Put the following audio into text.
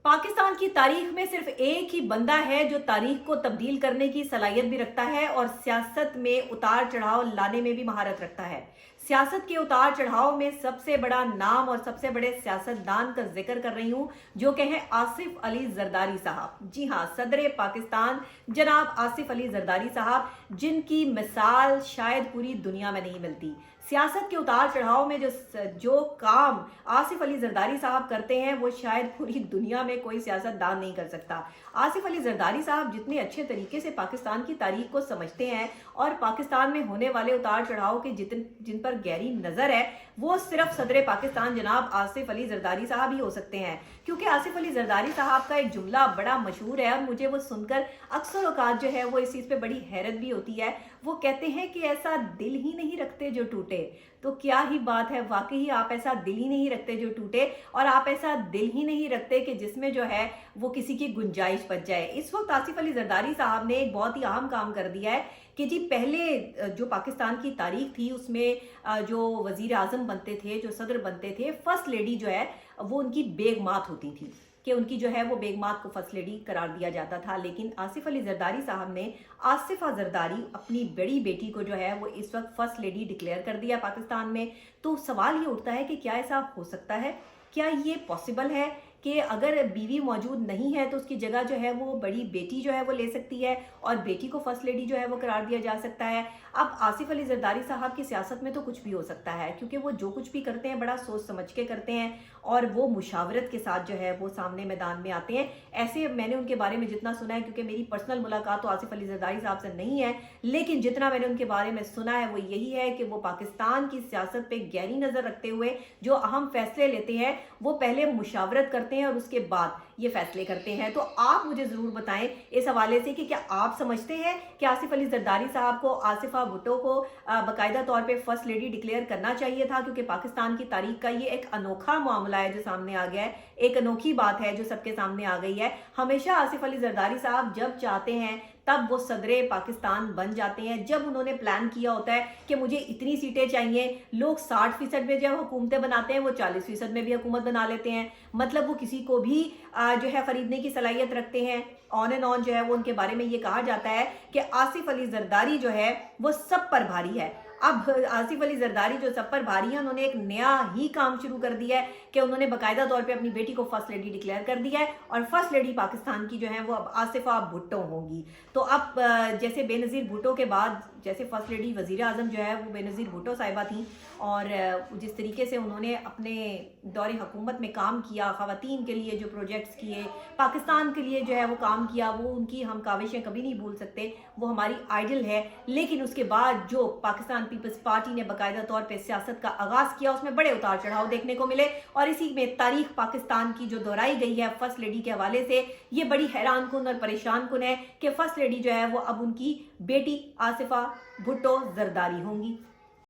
पाकिस्तान की तारीख में सिर्फ एक ही बंदा है जो तारीख को तब्दील करने की सलाहियत भी रखता है और सियासत में उतार चढ़ाव लाने में भी महारत रखता है। सियासत के उतार चढ़ाव में सबसे बड़ा नाम और सबसे बड़े सियासतदान का जिक्र कर रही हूं, जो कि है आसिफ अली जरदारी साहब। जी हां, सदर पाकिस्तान जनाब आसिफ अली जरदारी साहब, जिनकी मिसाल शायद पूरी दुनिया में नहीं मिलती। सियासत के उतार चढ़ाव में जो काम आसिफ अली जरदारी साहब करते हैं, वो शायद पूरी दुनिया में कोई सियासतदान नहीं कर सकता। आसिफ अली जरदारी साहब जितने अच्छे तरीके से पाकिस्तान की तारीख को समझते हैं और पाकिस्तान में होने वाले उतार चढ़ाव के जिन पर गहरी नजर है, वो सिर्फ सदर पाकिस्तान जनाब आसिफ अली जरदारी साहब ही हो सकते हैं। क्योंकि आसिफ अली जरदारी साहब का एक जुमला बड़ा मशहूर है और मुझे वो सुनकर अक्सर औकात जो है वो इस चीज़ पे बड़ी हैरत भी होती है। वो कहते हैं कि ऐसा दिल ही नहीं रखते जो टूटे। तो क्या ही बात है, वाकई आप ऐसा दिल ही नहीं रखते जो टूटे, और आप ऐसा दिल ही नहीं रखते कि जिसमें जो है वो किसी की गुंजाइश बच जाए। इस वक्त आसिफ अली जरदारी साहब ने एक बहुत ही अहम काम कर दिया है कि जी, पहले जो पाकिस्तान की तारीख थी उसमें जो वजीर आजम बनते थे, जो सदर बनते थे, फर्स्ट लेडी जो है वो उनकी बेगमात होती थी, कि उनकी जो है वो बेगमात को फर्स्ट लेडी करार दिया जाता था। लेकिन आसिफ अली जरदारी साहब ने आसिफा जरदारी, अपनी बड़ी बेटी को जो है वो इस वक्त फर्स्ट लेडी डिक्लेयर कर दिया पाकिस्तान में। तो सवाल ये उठता है कि क्या ऐसा हो सकता है? क्या ये पॉसिबल है कि अगर बीवी मौजूद नहीं है तो उसकी जगह जो है वो बड़ी बेटी जो है वो ले सकती है और बेटी को फर्स्ट लेडी जो है वो करार दिया जा सकता है? अब आसिफ अली जरदारी साहब की सियासत में तो कुछ भी हो सकता है, क्योंकि वो जो कुछ भी करते हैं बड़ा सोच समझ के करते हैं और वो मुशावरत के साथ जो है वो सामने मैदान में आते हैं। ऐसे मैंने उनके बारे में जितना सुना है, क्योंकि मेरी पर्सनल मुलाकात तो आसिफ अली जरदारी साहब से नहीं है, लेकिन जितना मैंने उनके बारे में सुना है वो यही है कि वो पाकिस्तान की सियासत पे गहरी नज़र रखते हुए जो अहम फैसले लेते हैं वो पहले मुशावरत करते हैं और उसके बाद ये फैसले करते हैं। तो आप मुझे ज़रूर बताएं इस हवाले से कि क्या आप समझते हैं कि आसिफ अली जरदारी साहब को, आसिफा भुट्टो को बाकायदा तौर पे फर्स्ट लेडी डिक्लेयर करना चाहिए था? क्योंकि पाकिस्तान की तारीख का ये एक अनोखा मामला है जो सामने आ गया है, एक अनोखी बात है जो सबके सामने आ गई है। हमेशा आसिफ अली जरदारी साहब जब चाहते हैं तब वो सदरे पाकिस्तान बन जाते हैं। जब उन्होंने प्लान किया होता है कि मुझे इतनी सीटें चाहिए, लोग 60% में जब हुकूमतें बनाते हैं वो 40% में भी हुकूमत बना लेते हैं। मतलब वो किसी को भी जो है खरीदने की सलाहियत रखते हैं। ऑन एंड ऑन जो है वो उनके बारे में ये कहा जाता है कि आसिफ अली जरदारी जो है वो सब पर भारी है। अब आसिफ अली जरदारी जो सब पर भारी है, उन्होंने एक नया ही काम शुरू कर दिया है कि उन्होंने बाकायदा तौर पे अपनी बेटी को फर्स्ट लेडी डिक्लेयर कर दिया है और फर्स्ट लेडी पाकिस्तान की जो है वो अब आसिफा भुट्टो होंगी। तो अब जैसे बेनज़ीर भुट्टो के बाद जैसे फर्स्ट लेडी वजीर आजम जो है वो बेनज़ीर भुट्टो साहिबा थी, और जिस तरीके से उन्होंने अपने दौरे हुकूमत में काम किया, ख़वातीन के लिए जो प्रोजेक्ट्स किए, पाकिस्तान के लिए जो है वो काम किया, वो उनकी हम काविशें कभी नहीं भूल सकते, वो हमारी आइडल है। लेकिन उसके बाद जो पाकिस्तान पीपल्स पार्टी ने बाकायदा तौर पे सियासत का आगाज़ किया, उसमें बड़े उतार चढ़ाव देखने को मिले और इसी में तारीख पाकिस्तान की जो दोहराई गई है फर्स्ट लेडी के हवाले से, ये बड़ी हैरान कुन और परेशान कुन है कि फर्स्ट लेडी जो है वो अब उनकी बेटी आसिफा भुट्टो जरदारी होंगी।